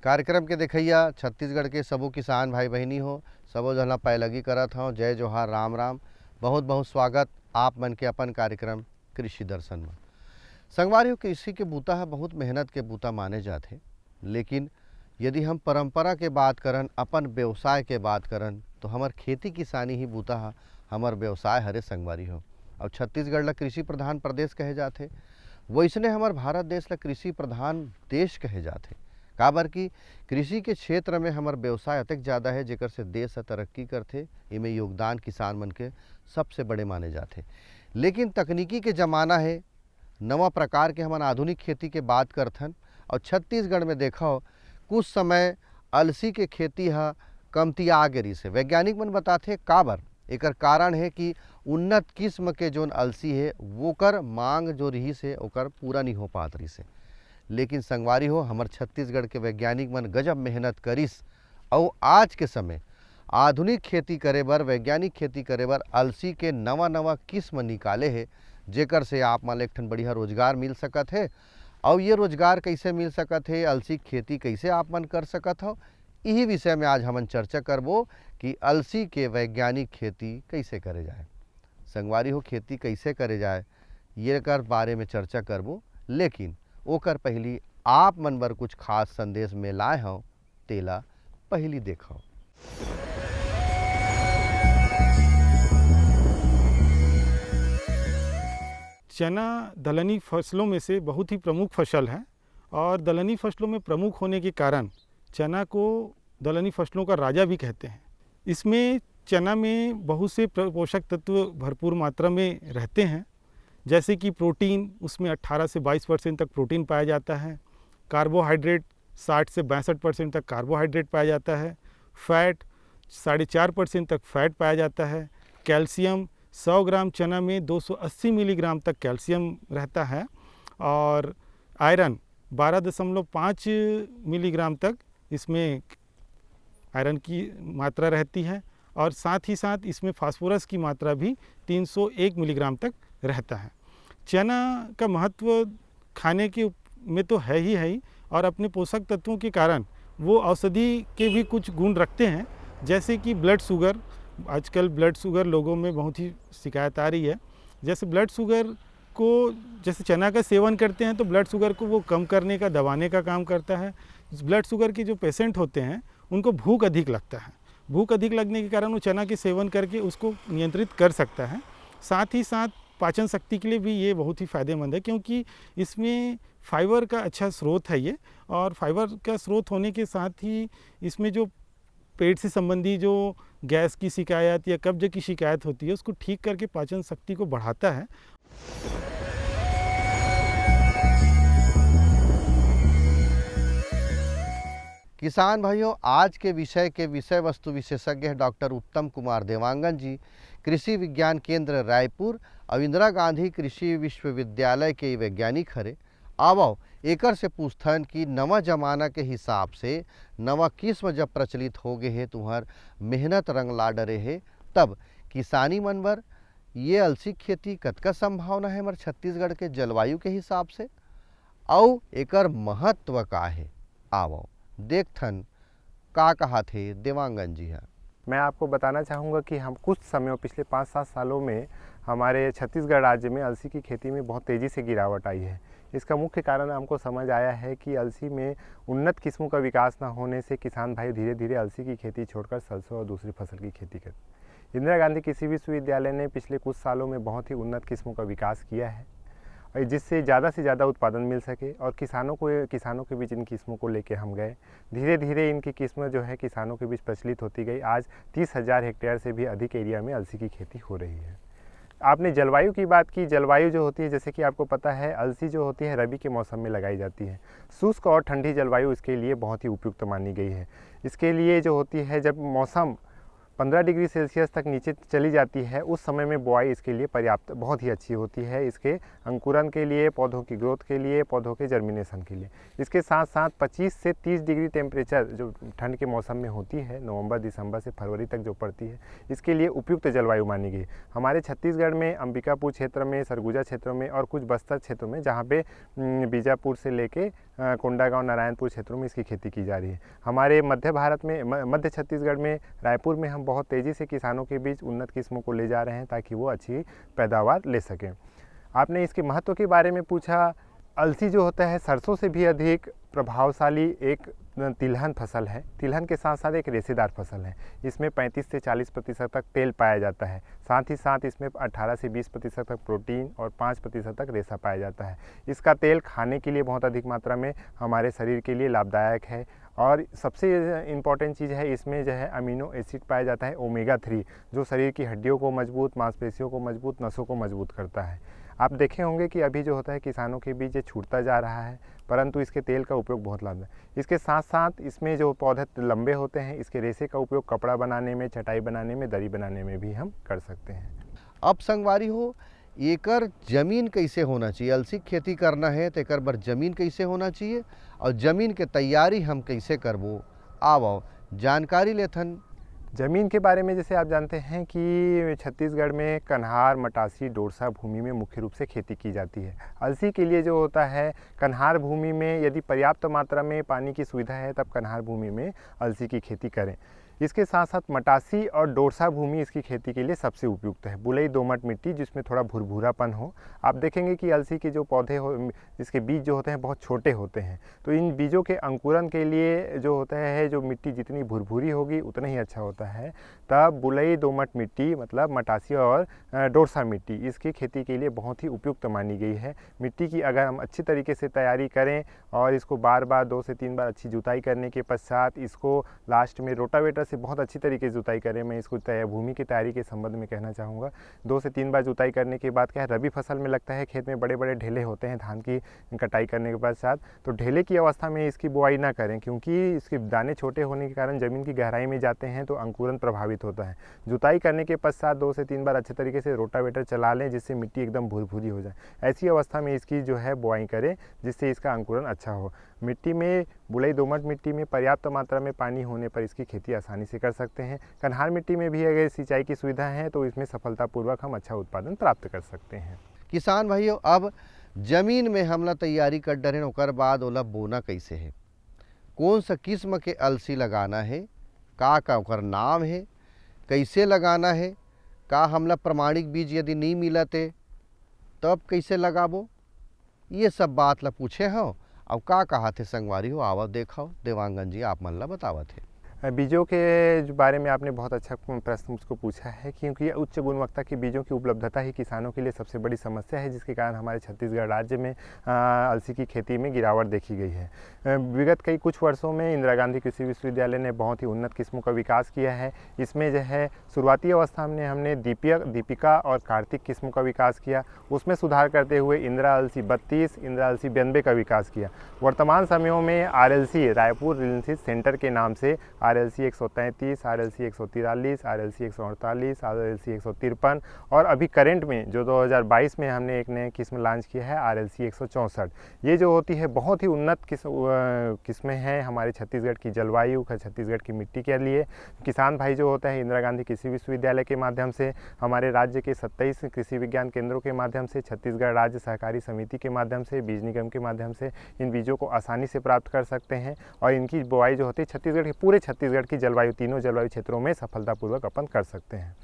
कार्यक्रम के देखैया छत्तीसगढ़ के सबो किसान भाई बहनी हो, सबो जना पैलगी करत हूँ। जय जोहार, राम राम। बहुत बहुत स्वागत आप मन के अपन कार्यक्रम कृषि दर्शन में। संगवारी कृषि के बूता है बहुत मेहनत के बूता माने जाते, लेकिन यदि हम परंपरा के बात करन, अपन व्यवसाय के बात करन, तो हमार खेती किसानी ही बूता है हमार व्यवसाय हरे संगवारी हो। और छत्तीसगढ़ ला कृषि प्रधान प्रदेश कहे जाते, वैसने हमार भारत देश ला कृषि प्रधान देश कहे जाते। काबर कि कृषि के क्षेत्र में हमार व्यवसाय अतक ज़्यादा है, जेकर से देश तरक्की करते। इमें योगदान किसान मन के सबसे बड़े माने जाते। लेकिन तकनीकी के ज़माना है, नवा प्रकार के हमन आधुनिक खेती के बात करथन। और छत्तीसगढ़ में देखो कुछ समय अलसी के खेती है कमतिया गिरी से। वैज्ञानिक मन बताते काबर, एकर कारण है कि उन्नत किस्म के जोन अलसी है वोकर मांग जो रही से ओकर पूरा नहीं हो पात रही से। लेकिन संगवारी हो, हमार छत्तीसगढ़ के वैज्ञानिक मन गजब मेहनत करिस और आज के समय आधुनिक खेती करे बर, वैज्ञानिक खेती करे बर अलसी के नवा नवा किस्म निकाले है, जेकर से आप मान एक ठन बढ़िया रोजगार मिल सकत है। और ये रोजगार कैसे मिल सकत है, अलसी खेती कैसे आप मन कर सकत हो, यही विषय में आज हमन चर्चा करबो कि अलसी के वैज्ञानिक खेती कैसे करे जाए। संगवारी हो, खेती कैसे करे जाए ये कर बारे में चर्चा करबो, लेकिन ओकर पहली आप मन बर कुछ खास संदेश में लाए हूँ, तेला पहली देखो। चना दलहनी फसलों में से बहुत ही प्रमुख फसल है और दलहनी फसलों में प्रमुख होने के कारण चना को दलहनी फसलों का राजा भी कहते हैं। इसमें चना में बहुत से पोषक तत्व भरपूर मात्रा में रहते हैं, जैसे कि प्रोटीन, उसमें 18 से 22% तक प्रोटीन पाया जाता है। कार्बोहाइड्रेट 60 से 62% तक कार्बोहाइड्रेट पाया जाता है। फैट 4.5% तक फैट पाया जाता है। कैल्शियम 100 ग्राम चना में 280 मिलीग्राम तक कैल्शियम रहता है और आयरन 12.5 मिलीग्राम तक इसमें आयरन की मात्रा रहती है और साथ ही साथ इसमें फास्फोरस की मात्रा भी 301 मिलीग्राम तक रहता है। चना का महत्व खाने के में तो है ही और अपने पोषक तत्वों के कारण वो औषधि के भी कुछ गुण रखते हैं, जैसे कि ब्लड शुगर। आजकल ब्लड शुगर लोगों में बहुत ही शिकायत आ रही है। जैसे ब्लड शुगर को जैसे चना का सेवन करते हैं तो ब्लड शुगर को वो कम करने का, दबाने का काम करता है। ब्लड शुगर के जो पेशेंट होते हैं उनको भूख अधिक लगता है। भूख अधिक लगने के कारण वो चना के सेवन करके उसको नियंत्रित कर सकता है। साथ ही साथ पाचन शक्ति के लिए भी ये बहुत ही फ़ायदेमंद है, क्योंकि इसमें फाइबर का अच्छा स्रोत है ये। और फाइबर का स्रोत होने के साथ ही इसमें जो पेट से संबंधी जो गैस की शिकायत या कब्ज की शिकायत होती है उसको ठीक करके पाचन शक्ति को बढ़ाता है। किसान भाइयों, आज के विषय वस्तु विशेषज्ञ हैं डॉक्टर उत्तम कुमार देवांगन जी, कृषि विज्ञान केंद्र रायपुर और इंदिरा गांधी कृषि विश्वविद्यालय के वैज्ञानिक हरे। आवो एकर से पूछथन कि नवा जमाना के हिसाब से नवा किस्म जब प्रचलित हो गए है, तुम्हार मेहनत रंग ला डरे है, तब किसानी मन बर ये अलसी खेती कतका संभावना है हमारे छत्तीसगढ़ के जलवायु के हिसाब से, और एकर महत्व का है। आवो देखथन का कहा थे देवांगन जी है। मैं आपको बताना चाहूँगा कि हम कुछ समय पिछले 5-7 सालों में हमारे छत्तीसगढ़ राज्य में अलसी की खेती में बहुत तेज़ी से गिरावट आई है। इसका मुख्य कारण हमको समझ आया है कि अलसी में उन्नत किस्मों का विकास न होने से किसान भाई धीरे धीरे अलसी की खेती छोड़कर सरसों और दूसरी फसल की खेती करते। इंदिरा गांधी कृषि विश्वविद्यालय ने पिछले कुछ सालों में बहुत ही उन्नत किस्मों का विकास किया है, जिससे ज़्यादा से ज़्यादा उत्पादन मिल सके। और किसानों के बीच इन किस्मों को लेके हम गए। धीरे धीरे इनकी किस्म जो है किसानों के बीच प्रचलित होती गई। आज 30,000 हेक्टेयर से भी अधिक एरिया में अलसी की खेती हो रही है। आपने जलवायु की बात की। जलवायु जो होती है, जैसे कि आपको पता है, अलसी जो होती है रबी के मौसम में लगाई जाती है। शुष्क और ठंडी जलवायु इसके लिए बहुत ही उपयुक्त मानी गई है। इसके लिए जो होती है, जब मौसम 15 डिग्री सेल्सियस तक नीचे चली जाती है, उस समय में बुआई इसके लिए पर्याप्त बहुत ही अच्छी होती है, इसके अंकुरन के लिए, पौधों की ग्रोथ के लिए, पौधों के जर्मिनेशन के लिए। इसके साथ साथ 25 से 30 डिग्री टेम्परेचर जो ठंड के मौसम में होती है, नवंबर दिसंबर से फरवरी तक जो पड़ती है, इसके लिए उपयुक्त जलवायु मानी गई। हमारे छत्तीसगढ़ में अंबिकापुर क्षेत्र में, सरगुजा क्षेत्रों में और कुछ बस्तर क्षेत्रों में, जहाँ पे बीजापुर से लेके कोंडागांव, नारायणपुर क्षेत्रों में इसकी खेती की जा रही है। हमारे मध्य भारत में, मध्य छत्तीसगढ़ में, रायपुर में हम बहुत तेज़ी से किसानों के बीच उन्नत किस्मों को ले जा रहे हैं ताकि वो अच्छी पैदावार ले सकें। आपने इसके महत्व के बारे में पूछा। अलसी जो होता है सरसों से भी अधिक प्रभावशाली एक तिलहन फसल है। तिलहन के साथ साथ एक रेशेदार फसल है। इसमें 35 से 40% तक तेल पाया जाता है। साथ ही साथ इसमें 18 से 20% तक प्रोटीन और 5% तक रेशा पाया जाता है। इसका तेल खाने के लिए बहुत अधिक मात्रा में हमारे शरीर के लिए लाभदायक है। और सबसे इम्पॉर्टेंट चीज़ है, इसमें जो है अमीनो एसिड पाया जाता है ओमेगा 3, जो शरीर की हड्डियों को मजबूत, मांसपेशियों को मजबूत, नसों को मजबूत करता है। आप देखे होंगे कि अभी जो होता है किसानों के बीच ये छूटता जा रहा है, परंतु इसके तेल का उपयोग बहुत लाभदायक है। इसके साथ साथ इसमें जो पौधे लंबे होते हैं, इसके रेशे का उपयोग कपड़ा बनाने में, चटाई बनाने में, दरी बनाने में भी हम कर सकते हैं। अब संगवारी हो, एकर जमीन कैसे होना चाहिए? अलसी की खेती करना है तो एकर बर जमीन कैसे होना चाहिए और जमीन के तैयारी हम कैसे करबो? आओ जानकारी लेथन। ज़मीन के बारे में जैसे आप जानते हैं कि छत्तीसगढ़ में कन्हार, मटासी, डोरसा भूमि में मुख्य रूप से खेती की जाती है। अलसी के लिए जो होता है, कन्हार भूमि में यदि पर्याप्त मात्रा में पानी की सुविधा है तब कन्हार भूमि में अलसी की खेती करें। इसके साथ साथ मटासी और डोरसा भूमि इसकी खेती के लिए सबसे उपयुक्त है। बुलई दोमट मिट्टी जिसमें थोड़ा भुरभुरापन हो। आप देखेंगे कि अलसी के जो पौधे हो, इसके बीज जो होते हैं बहुत छोटे होते हैं, तो इन बीजों के अंकुरन के लिए जो होता है, जो मिट्टी जितनी भुरभुरी होगी उतना ही अच्छा होता है। तब बुलई दोमट मिट्टी मतलब मटासी और डोरसा मिट्टी इसकी खेती के लिए बहुत ही उपयुक्त मानी गई है। मिट्टी की अगर हम अच्छी तरीके से तैयारी करें और इसको बार बार 2 से 3 बार अच्छी जुताई करने के पश्चात इसको लास्ट में रोटावेटर से बहुत अच्छी तरीके से जुताई करें। मैं इसको भूमि की तैयारी के संबंध में कहना चाहूँगा। 2 से 3 बार जुताई करने के बाद क्या है, रबी फसल में लगता है खेत में बड़े बड़े ढेले होते हैं धान की कटाई करने के पश्चात, तो ढेले की अवस्था में इसकी बुआई ना करें, क्योंकि इसके दाने छोटे होने के कारण ज़मीन की गहराई में जाते हैं तो अंकुरन प्रभावित होता है। जुताई करने के पश्चात 2 से 3 बार अच्छे तरीके से रोटावेटर चला लें जिससे मिट्टी एकदम भुरभुरी हो जाए। ऐसी अवस्था में इसकी जो है बुआई करें जिससे इसका अंकुरन अच्छा हो। मिट्टी में, बुलई दोमट मिट्टी में पर्याप्त मात्रा में पानी होने पर इसकी खेती आसानी से कर सकते हैं। कन्हार मिट्टी में भी अगर सिंचाई की सुविधा है तो इसमें सफलतापूर्वक हम अच्छा उत्पादन प्राप्त कर सकते हैं। किसान भाइयों, अब जमीन में हमला तैयारी कर डरे ओकर बाद ओला बोना कैसे है, कौन सा किस्म के अलसी लगाना है, का ओकर नाम है, कैसे लगाना है, का हमला प्रमाणिक बीज यदि नहीं मिलते तब कैसे लगाबो, ये सब बात ला पूछे हो। अब का कहा थे संगवारी हो, आवत देखो देवांगन जी आप मन ला बतावत है। बीजों के बारे में आपने बहुत अच्छा प्रश्न मुझको पूछा है, क्योंकि उच्च गुणवत्ता के बीजों की उपलब्धता ही किसानों के लिए सबसे बड़ी समस्या है, जिसके कारण हमारे छत्तीसगढ़ राज्य में अलसी की खेती में गिरावट देखी गई है। विगत कुछ वर्षों में इंदिरा गांधी कृषि विश्वविद्यालय ने बहुत ही उन्नत किस्मों का विकास किया है। इसमें जो है शुरुआती अवस्था में हमने दीपिका और कार्तिक किस्मों का विकास किया, उसमें सुधार करते हुए इंदिरा अलसी 32, इंदिरा अलसी 92 का विकास किया। वर्तमान समयों में RLC रायपुर रिलेशनशिप सेंटर के नाम से RLC 133, RLC 143, RLC 148, RLC 153 और अभी करंट में जो 2022 में हमने एक नए किस्म लॉन्च किया है RLC 164। ये जो होती है बहुत ही उन्नत किस्में हैं हमारे छत्तीसगढ़ की जलवायु, छत्तीसगढ़ की मिट्टी के लिए। किसान भाई जो होता है इंदिरा गांधी कृषि विश्वविद्यालय के माध्यम से, हमारे राज्य के 27 कृषि विज्ञान केंद्रों के माध्यम से, छत्तीसगढ़ राज्य सहकारी समिति के माध्यम से, बीज निगम के माध्यम से इन बीजों को आसानी से प्राप्त कर सकते हैं और इनकी बुआई जो होती है छत्तीसगढ़ के पूरे छत्तीसगढ़ की जलवायु, तीनों जलवायु क्षेत्रों में सफलतापूर्वक अपन कर सकते हैं।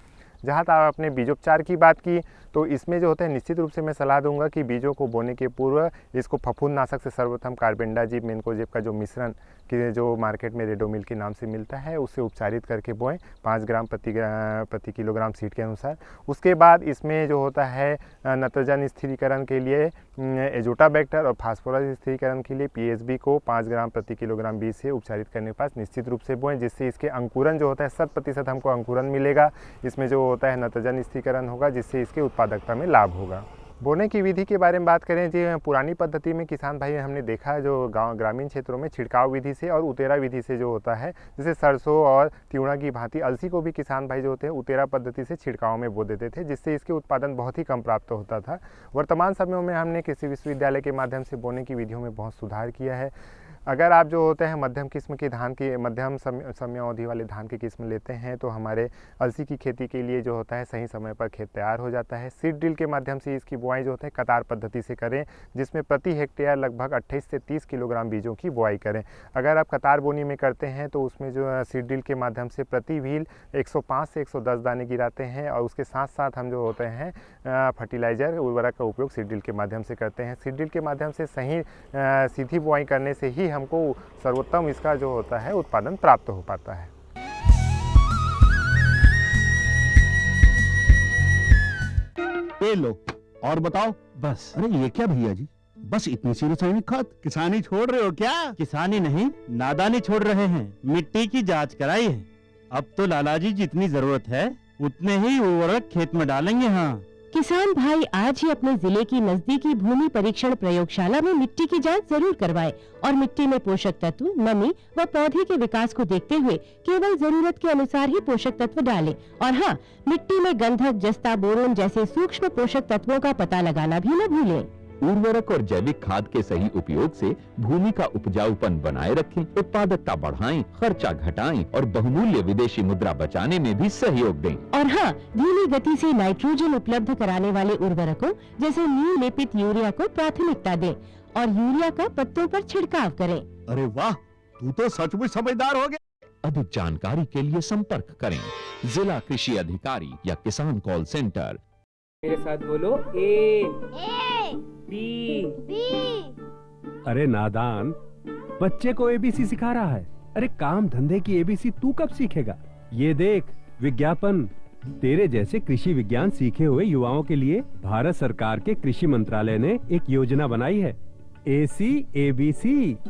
जहाँ तक आपने बीजोपचार की बात की, तो इसमें जो होता है निश्चित रूप से मैं सलाह दूंगा कि बीजों को बोने के पूर्व इसको फफूंदनाशक से सर्वप्रथम कार्बेंडाजिम मेनकोजेब का जो मिश्रण कि जो मार्केट में रेडोमिल के नाम से मिलता है उससे उपचारित करके बोएं 5 ग्राम प्रति किलोग्राम सीड के अनुसार। उसके बाद इसमें जो होता है नत्रजन स्थिरीकरण के लिए एजोटाबैक्टर और फास्फोरस स्थिरीकरण के लिए PSB को 5 ग्राम प्रति किलोग्राम बीज से उपचारित करने के पास निश्चित रूप से बोएं, जिससे इसके अंकुरन जो होता है 100% हमको अंकुरन मिलेगा। इसमें जो होता है नत्रजन स्थिरीकरण होगा जिससे इसके उत्पादकता में लाभ होगा। बोने की विधि के बारे में बात करें जी, पुरानी पद्धति में किसान भाई हमने देखा है जो गांव ग्रामीण क्षेत्रों में छिड़काव विधि से और उतेरा विधि से जो होता है, जैसे सरसों और तिवड़ा की भांति अलसी को भी किसान भाई जो होते हैं उतेरा पद्धति से छिड़काव में बो देते थे, जिससे इसके उत्पादन बहुत ही कम प्राप्त होता था। वर्तमान समयों में हमने कृषि विश्वविद्यालय के माध्यम से बोने की विधियों में बहुत सुधार किया है। अगर आप जो होते हैं मध्यम किस्म के धान की मध्यम समयावधि वाले धान की किस्म लेते हैं तो हमारे अलसी की खेती के लिए जो होता है सही समय पर खेत तैयार हो जाता है। सीड ड्रिल के माध्यम से इसकी बुआई जो होता है कतार पद्धति से करें, जिसमें प्रति हेक्टेयर लगभग 28 से 30 किलोग्राम बीजों की बुआई करें। अगर आप कतार बोनी में करते हैं तो उसमें जो सीड ड्रिल के माध्यम से प्रति व्हील 105 से 110 दाने गिराते हैं और उसके साथ साथ हम जो होते हैं फर्टिलाइज़र उर्वरक का उपयोग सीड ड्रिल के माध्यम से करते हैं। सीड ड्रिल के माध्यम से सही सीधी बुआई करने से ही हमको सर्वोत्तम इसका जो होता है उत्पादन प्राप्त हो पाता है। ये लो और बताओ। बस। अरे ये क्या भैया जी, बस इतनी सी रासायनिक खाद? किसानी छोड़ रहे हो क्या? किसानी नहीं, नादानी छोड़ रहे हैं। मिट्टी की जांच कराई है। अब तो लालाजी जितनी जरूरत है उतने ही उर्वरक खेत में डालेंगे। हाँ, किसान भाई आज ही अपने जिले की नजदीकी भूमि परीक्षण प्रयोगशाला में मिट्टी की जांच जरूर करवाएं और मिट्टी में पोषक तत्व, नमी व पौधे के विकास को देखते हुए केवल जरूरत के अनुसार ही पोषक तत्व डालें। और हाँ, मिट्टी में गंधक, जस्ता, बोरोन जैसे सूक्ष्म पोषक तत्वों का पता लगाना भी न भूलें। उर्वरक और जैविक खाद के सही उपयोग से भूमि का उपजाऊपन बनाए रखें, उत्पादकता बढ़ाएं, खर्चा घटाएं और बहुमूल्य विदेशी मुद्रा बचाने में भी सहयोग दें। और हाँ, धीमी गति से नाइट्रोजन उपलब्ध कराने वाले उर्वरकों जैसे नीम लेपित यूरिया को प्राथमिकता दें और यूरिया का पत्तों पर छिड़काव करें। अरे वाह, तू तो सचमुच समझदार हो गया। अधिक जानकारी के लिए संपर्क करें जिला कृषि अधिकारी या किसान कॉल सेंटर। मेरे साथ बोलो ए बी। अरे नादान, बच्चे को एबीसी सिखा रहा है। अरे काम धंधे की एबीसी तू कब सीखेगा? ये देख विज्ञापन। तेरे जैसे कृषि विज्ञान सीखे हुए युवाओं के लिए भारत सरकार के कृषि मंत्रालय ने एक योजना बनाई है, ACABC।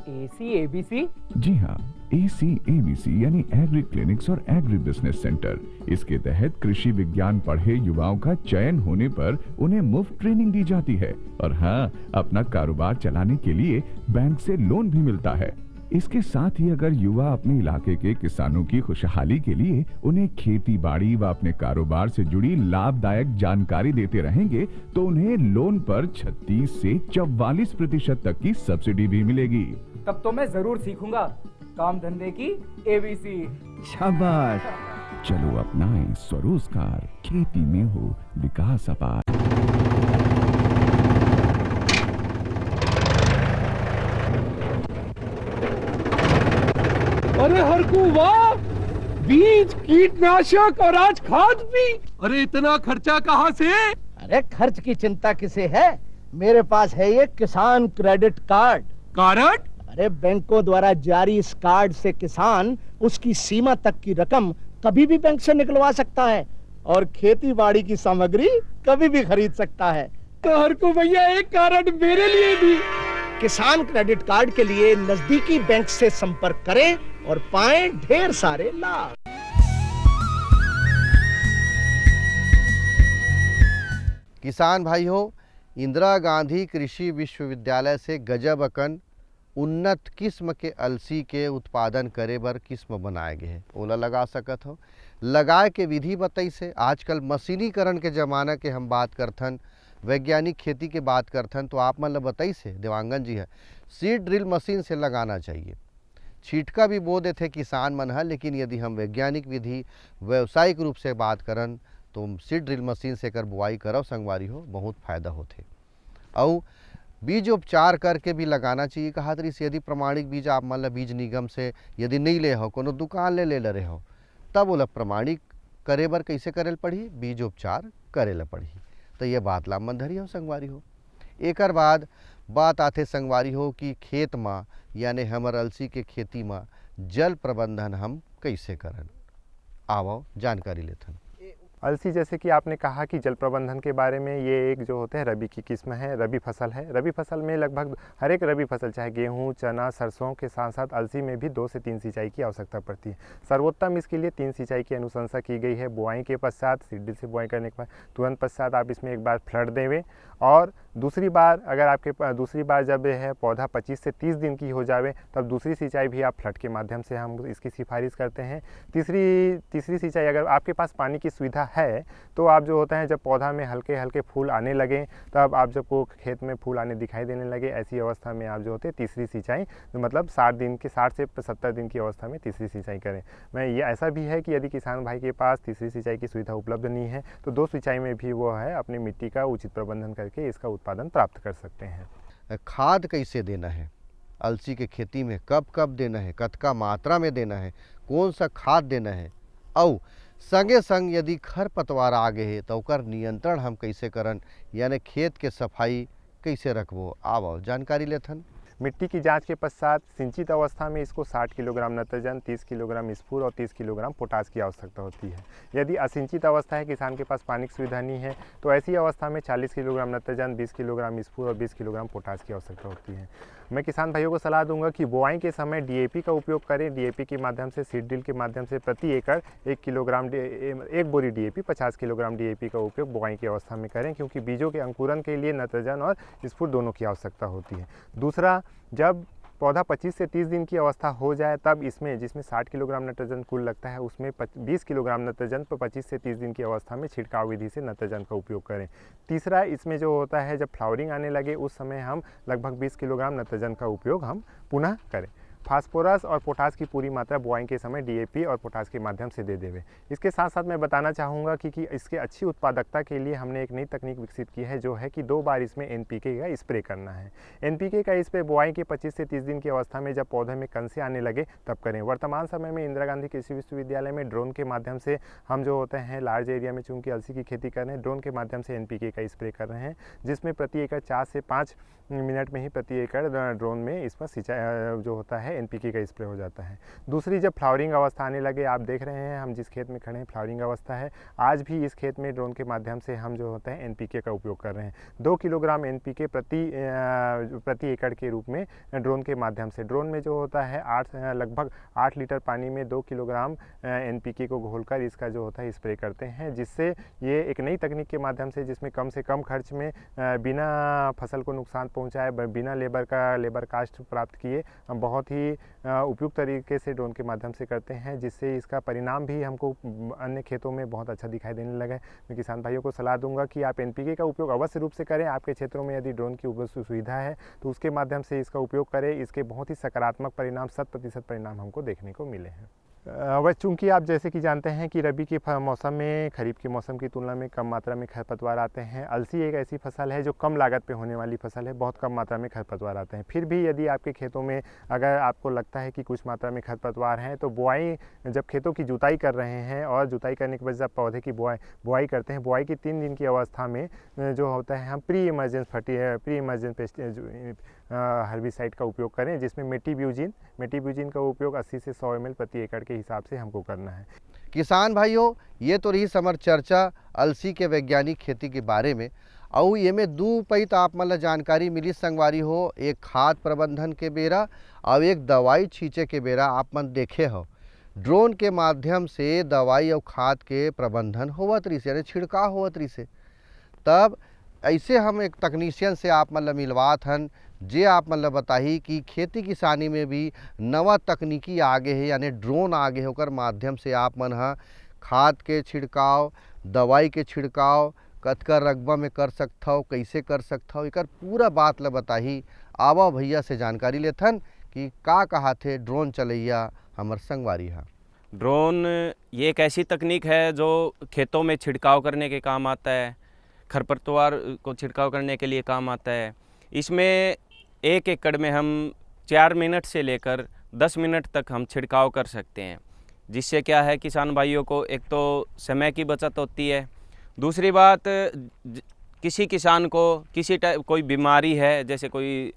ACABC? जी हाँ, ACABC यानी एग्री क्लिनिक्स और एग्री बिजनेस सेंटर। इसके तहत कृषि विज्ञान पढ़े युवाओं का चयन होने पर उन्हें मुफ्त ट्रेनिंग दी जाती है और हाँ, अपना कारोबार चलाने के लिए बैंक से लोन भी मिलता है। इसके साथ ही अगर युवा अपने इलाके के किसानों की खुशहाली के लिए उन्हें खेती बाड़ी व अपने कारोबार से जुड़ी लाभदायक जानकारी देते रहेंगे तो उन्हें लोन पर 36 से 44% तक की सब्सिडी भी मिलेगी। तब तो मैं जरूर सीखूंगा काम धंधे की ABC। शाबाश, चलो अपनाएं स्वरोजगार, खेती में हो विकास अपार। अरे हरकू वाह, बीज, कीटनाशक और आज खाद भी। अरे इतना खर्चा कहाँ से? अरे खर्च की चिंता किसे है, मेरे पास है ये किसान क्रेडिट कार्ड। कार्ड? अरे बैंकों द्वारा जारी इस कार्ड से किसान उसकी सीमा तक की रकम कभी भी बैंक से निकलवा सकता है और खेती बाड़ी की सामग्री कभी भी खरीद सकता है। तो हरकू भैया एक कार्ड मेरे लिए भी। किसान क्रेडिट कार्ड के लिए नजदीकी बैंक से संपर्क करें और पाएं ढेर सारे लाभ। किसान भाइयों, इंदिरा गांधी कृषि विश्वविद्यालय से गजब अकन उन्नत किस्म के अलसी के उत्पादन करे बर किस्म बनाए गए हैं। ओला लगा सकत हो, लगाए के विधि बताई से। आजकल मशीनीकरण के ज़माना के हम बात करथन, वैज्ञानिक खेती के बात करथन, तो आप मन बताई से देवांगन जी है सीड ड्रिल मशीन से लगाना चाहिए। छिटका भी बो देते किसान मन है, लेकिन यदि हम वैज्ञानिक विधि व्यावसायिक रूप से बात करन तो सीड ड्रिल मशीन से कर बुआई करब संगवारी हो, बहुत फायदा होते। और बीज उपचार करके भी लगाना चाहिए। कहा तरी से यदि प्रमाणिक बीज आप मान ला बीज निगम से यदि नहीं ले हो, कोनो दुकान ले रहे हो, तब बोला प्रमाणिक करे बर कैसे करे पड़ी, बीज उपचार करे ला पड़ी। तो ये बात ला मन धरी हो संगवारी हो। एक बाद बात आते संगवारी हो कि खेत में यानी हमर अलसी के खेती में जल प्रबंधन हम कैसे करन, आवो जानकारी लेथन। अलसी जैसे कि आपने कहा कि जल प्रबंधन के बारे में, ये एक जो होते हैं रबी की किस्म है, रबी फसल है। रबी फसल में लगभग हर एक रबी फसल चाहे गेहूं, चना, सरसों के साथ साथ अलसी में भी 2 से 3 सिंचाई की आवश्यकता पड़ती है। सर्वोत्तम इसके लिए 3 सिंचाई की अनुशंसा की गई है। बुआई के पश्चात, सीड से बुआई करने के बाद तुरंत पश्चात आप इसमें एक बार फ्लड देवें, और दूसरी बार अगर आपके दूसरी बार जब है पौधा 25 से 30 दिन की हो जावे तब दूसरी सिंचाई भी आप फ्लड के माध्यम से हम इसकी सिफारिश करते हैं। तीसरी सिंचाई अगर आपके पास पानी की सुविधा है तो आप जो होता है जब पौधा में हल्के हल्के फूल आने लगे, तब आप जब को खेत में फूल आने दिखाई देने लगे, ऐसी अवस्था में आप जो होते हैं तीसरी सिंचाई, मतलब 60 से 70 दिन की अवस्था में तीसरी सिंचाई करें। मैं ये ऐसा भी है कि यदि किसान भाई के पास तीसरी सिंचाई की सुविधा उपलब्ध नहीं है तो 2 सिंचाई में भी वो है अपनी मिट्टी का उचित प्रबंधन करके इसका उत्पादन प्राप्त कर सकते हैं। खाद कैसे देना है अलसी के खेती में, कब कब देना है, कतका मात्रा में देना है, कौन सा खाद देना है, और संगे संग यदि खरपतवार आ गए तो ओकर नियंत्रण हम कैसे करन, यानी खेत के सफाई कैसे रखबो, आओ जानकारी लेथन। मिट्टी की जांच के पश्चात सिंचित अवस्था में इसको 60 किलोग्राम नत्रजन, 30 किलोग्राम स्फूर और 30 किलोग्राम पोटास की आवश्यकता होती है। यदि असिंचित अवस्था है, किसान के पास पानी की सुविधा नहीं है, तो ऐसी अवस्था में 40 किलोग्राम नत्रजन, 20 किलोग्राम स्फूर और 20 किलोग्राम पोटास की आवश्यकता होती है। मैं किसान भाइयों को सलाह दूंगा कि बुआई के समय डीएपी का उपयोग करें। डीएपी के माध्यम से, सीड ड्रिल के माध्यम से प्रति एकड़ 1 बोरी डीएपी 50 किलोग्राम डीएपी का उपयोग बुआई की अवस्था में करें, क्योंकि बीजों के अंकुरन के लिए नत्रजन और स्फूर दोनों की आवश्यकता होती है। दूसरा, जब पौधा 25 से 30 दिन की अवस्था हो जाए तब इसमें, जिसमें 60 किलोग्राम नत्रजन कुल लगता है, उसमें 20 किलोग्राम नत्रजन पर 25 से 30 दिन की अवस्था में छिड़काव विधि से नत्रजन का उपयोग करें। तीसरा, इसमें जो होता है जब फ्लावरिंग आने लगे उस समय हम लगभग 20 किलोग्राम नत्रजन का उपयोग हम पुनः करें। फास्फोरस और पोटास की पूरी मात्रा बुआई के समय डीएपी और पोटास के माध्यम से दे देवे। इसके साथ साथ मैं बताना चाहूँगा कि इसके अच्छी उत्पादकता के लिए हमने एक नई तकनीक विकसित की है, जो है कि 2 बार इसमें एनपीके का स्प्रे करना है। एनपीके का स्प्रे बुआई के 25 से 30 दिन की अवस्था में जब पौधे में कंसे आने लगे तब करें। वर्तमान समय में इंदिरा गांधी कृषि विश्वविद्यालय में ड्रोन के माध्यम से हम जो होते हैं लार्ज एरिया में चूँकि अलसी की खेती कर रहे हैं, ड्रोन के माध्यम से एनपीके का स्प्रे कर रहे हैं, जिसमें प्रति एकड़ 4 से 5 मिनट में ही प्रति एकड़ ड्रोन में इसमें सिंचाई जो होता है एनपीके का स्प्रे हो जाता है। दूसरी, जब फ्लावरिंग अवस्था आने लगे, आप देख रहे हैं हम जिस खेत में खड़े हैं फ्लावरिंग अवस्था है, आज भी इस खेत में ड्रोन के माध्यम से हम जो होता है एनपीके का उपयोग कर रहे हैं। 2 किलोग्राम एनपीके प्रति एकड़ के रूप में ड्रोन के माध्यम से, ड्रोन में जो होता है लगभग 8 लीटर पानी में 2 किलोग्राम एनपीके को घोलकर इसका जो होता है स्प्रे करते हैं, जिससे ये एक नई तकनीक के माध्यम से, जिसमें कम से कम खर्च में बिना फसल को नुकसान पहुंचाए, बिना लेबर कास्ट प्राप्त किए हम बहुत ही उपयुक्त तरीके से ड्रोन के माध्यम से करते हैं, जिससे इसका परिणाम भी हमको अन्य खेतों में बहुत अच्छा दिखाई देने लगा है। मैं किसान भाइयों को सलाह दूंगा कि आप एनपीके का उपयोग अवश्य रूप से करें। आपके क्षेत्रों में यदि ड्रोन की सुविधा है तो उसके माध्यम से इसका उपयोग करें। इसके बहुत ही सकारात्मक परिणाम, 100% परिणाम हमको देखने को मिले हैं। वह चूँकि आप जैसे कि जानते हैं कि रबी के मौसम में खरीफ के मौसम की तुलना में कम मात्रा में खरपतवार आते हैं। अलसी एक ऐसी फसल है जो कम लागत पे होने वाली फसल है, बहुत कम मात्रा में खरपतवार आते हैं। फिर भी यदि आपके खेतों में अगर आपको लगता है कि कुछ मात्रा में खरपतवार हैं, तो बुआई, जब खेतों की जुताई कर रहे हैं और जुताई करने के बाद जब पौधे की बुआई करते हैं, बुआई की 3 दिन की अवस्था में जो होता है हम प्री इमरजेंस हर्बिसाइड का उपयोग करें, जिसमें मेटिब्यूजिन का उपयोग 80 से 100 ml प्रति एकड़ के हिसाब से हमको करना है। किसान भाइयों, ये तो रही समर चर्चा अलसी के वैज्ञानिक खेती के बारे में, और ये में 2 पैत आप मतलब जानकारी मिली संगवारी हो, एक खाद प्रबंधन के बेरा और एक दवाई छींचे के बेरा आप मन देखे हो ड्रोन के माध्यम से दवाई और खाद के प्रबंधन होवत रही से, यानी छिड़काव होवत रही से। तब ऐसे हम एक तकनीशियन से आप मतलब मिलवात हन, जे आप मतलब बताही कि खेती किसानी में भी नवा तकनीकी आगे है, यानी ड्रोन आगे है, ओकर माध्यम से आप मन हा खाद के छिड़काव, दवाई के छिड़काव कतका रकबा में कर सकथव, कैसे कर सकथव, एकर पूरा बात ला बताही। आवा भैया से जानकारी लेथन कि का कहा थे ड्रोन चलैया हमर संगवारी हा। ड्रोन ये एक ऐसी तकनीक है जो खेतों में छिड़काव करने के काम आता है, खरपतवार को छिड़काव करने के लिए काम आता है। इसमें 1 एकड़ में हम 4 मिनट से लेकर 10 मिनट तक हम छिड़काव कर सकते हैं, जिससे क्या है किसान भाइयों को एक तो समय की बचत होती है, दूसरी बात किसी किसान को किसी टाइप कोई बीमारी है, जैसे कोई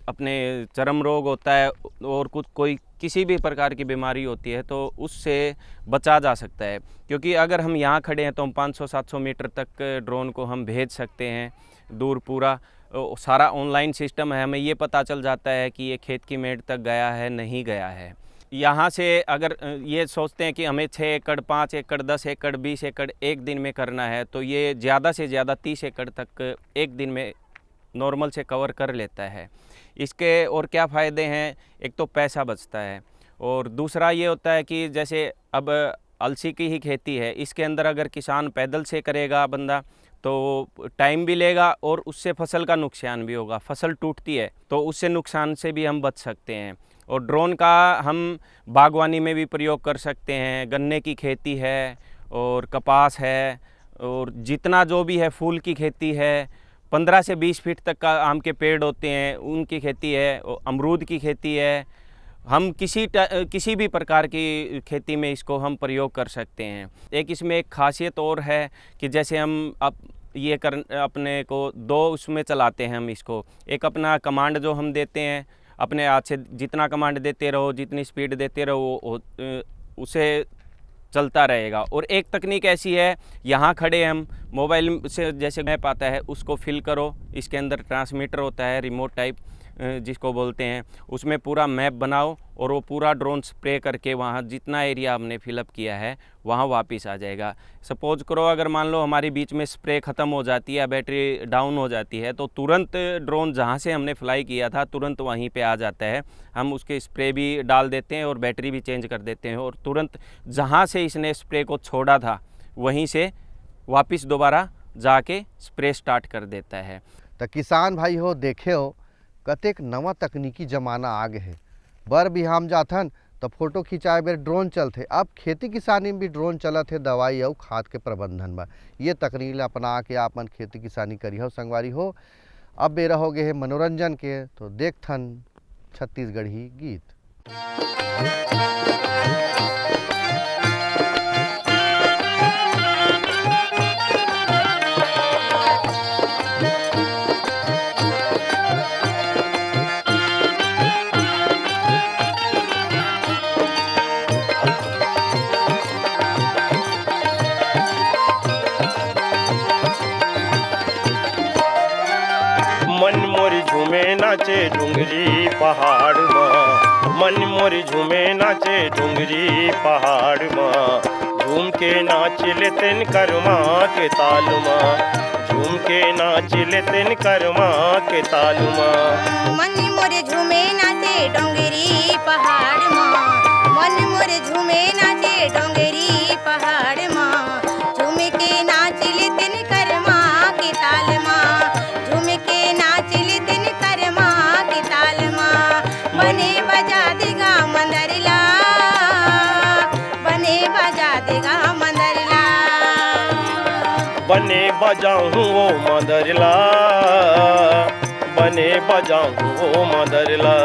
अपने चर्म रोग होता है और कुछ कोई किसी भी प्रकार की बीमारी होती है, तो उससे बचा जा सकता है। क्योंकि अगर हम यहाँ खड़े हैं तो हम 500-700 मीटर तक ड्रोन को हम भेज सकते हैं दूर। पूरा सारा ऑनलाइन सिस्टम है, हमें ये पता चल जाता है कि ये खेत की मेड़ तक गया है नहीं गया है। यहाँ से अगर ये सोचते हैं कि हमें 6 एकड़ 5 एकड़ 10 एकड़ 20 एकड़ एक दिन में करना है, तो ये ज़्यादा से ज़्यादा 30 एकड़ तक एक दिन में नॉर्मल से कवर कर लेता है। इसके और क्या फ़ायदे हैं, एक तो पैसा बचता है और दूसरा ये होता है कि जैसे अब अलसी की ही खेती है, इसके अंदर अगर किसान पैदल से करेगा बंदा तो टाइम भी लेगा और उससे फसल का नुकसान भी होगा। फसल टूटती है तो उससे नुकसान से भी हम बच सकते हैं। और ड्रोन का हम बागवानी में भी प्रयोग कर सकते हैं, गन्ने की खेती है और कपास है और जितना जो भी है, फूल की खेती है, 15 से 20 फीट तक का आम के पेड़ होते हैं उनकी खेती है, अमरूद की खेती है। हम किसी भी प्रकार की खेती में इसको हम प्रयोग कर सकते हैं। एक इसमें एक खासियत और है कि जैसे हम ये अपने को 2 उसमें चलाते हैं हम इसको। एक अपना कमांड जो हम देते हैं, अपने हाथ से जितना कमांड देते रहो, जितनी स्पीड देते रहो, उसे चलता रहेगा। और एक तकनीक ऐसी है, यहाँ खड़े हम मोबाइल से जैसे मैप आता है उसको फिल करो, इसके अंदर ट्रांसमीटर होता है रिमोट टाइप जिसको बोलते हैं, उसमें पूरा मैप बनाओ और वो पूरा ड्रोन स्प्रे करके वहाँ जितना एरिया हमने फिलअप किया है वहाँ वापस आ जाएगा। सपोज करो अगर मान लो हमारी बीच में स्प्रे ख़त्म हो जाती है, बैटरी डाउन हो जाती है, तो तुरंत ड्रोन जहाँ से हमने फ्लाई किया था तुरंत वहीं पे आ जाता है। हम उसके स्प्रे भी डाल देते हैं और बैटरी भी चेंज कर देते हैं और तुरंत जहाँ से इसने स्प्रे को छोड़ा था वहीं से वापस दोबारा जाके स्प्रे स्टार्ट कर देता है। तो किसान भाई हो, देखे हो कतेक नवा तकनीकी जमाना आ गए है। बर बिहाम जाथन तो फोटो खिंचाए बेर ड्रोन चलते, अब खेती किसानी में भी ड्रोन चलत है दवाई और खाद के प्रबंधन में। ये तकनीक अपना के आपन खेती किसानी करी हो संगवारी हो। अब बेरा हो गए है मनोरंजन के, तो देखथन छत्तीसगढ़ी गीत। नाचे डुंगरी पहाड़ माँ, मन मोर झूमे नाचे डुंगरी पहाड़ माँ। झूम के नाच लेते करमा के ताल माँ, झूम के नाच लेते करमा के ताल माँ। मन मोर झूमे नाचे डुंगरी पहाड़ माँ, मन मोर झूमे नाचे डुंगरी पहाड़ माँ। झूम के नाच लेते करमा के ताल माँ, झूम के नाच लेते बने बजा देगा मंदरला, बने बजा देगा मंदरला, बने बजाऊं वो मंदरला, बने बजाऊं वो मंदरला।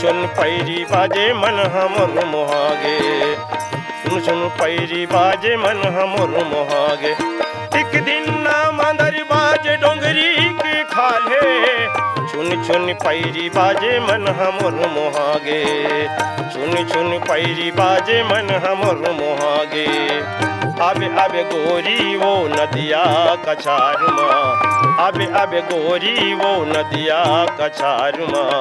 सुन पैरी बाजे मन हमर मोहागे, सुन सुन पैरी बाजे मन हमर मोहागे। एक दिन ना मंदर बाजे डोंगरी के खाले, सुन सुन पैरी बाजे मन हमर मोहागे, सुन सुन पैरी बाजे मन हमर मोहागे। अबे अबे गोरी वो नदिया कछार माँ, अबे अबे गोरी वो नदिया कछार माँ,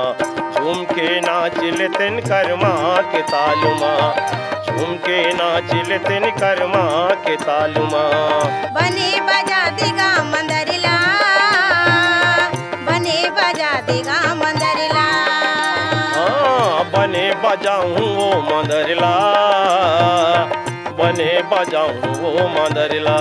झूम के नाचिल तिन कर्मा के ताल माँ, झूम के नाचिल तिन कर्मा के ताल माँ। बने बजा देगा मंदरला, बने बजा देगा मंदरला, हाँ बने बजाऊं वो मंदरला, बने बजाऊं वो मंदरला।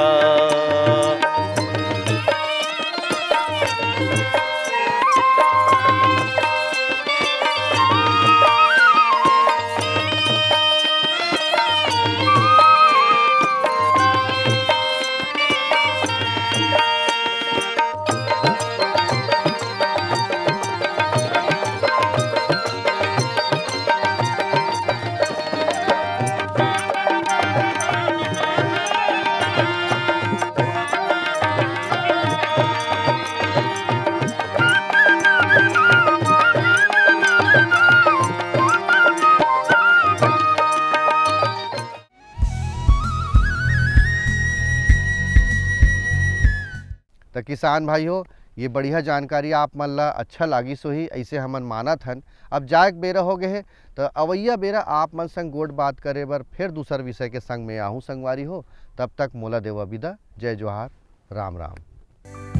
तो किसान भाइयों, ये बढ़िया जानकारी आप मन ला अच्छा लागी सोही, ऐसे हमन मानत हन। अब जाए बेरा हो गए है तो अवैया बेरा आप मन संग गोट बात करे बर फिर दूसर विषय के संग में आहूँ संगवारी हो। तब तक मोला देवा विदा। जय जोहार, राम राम।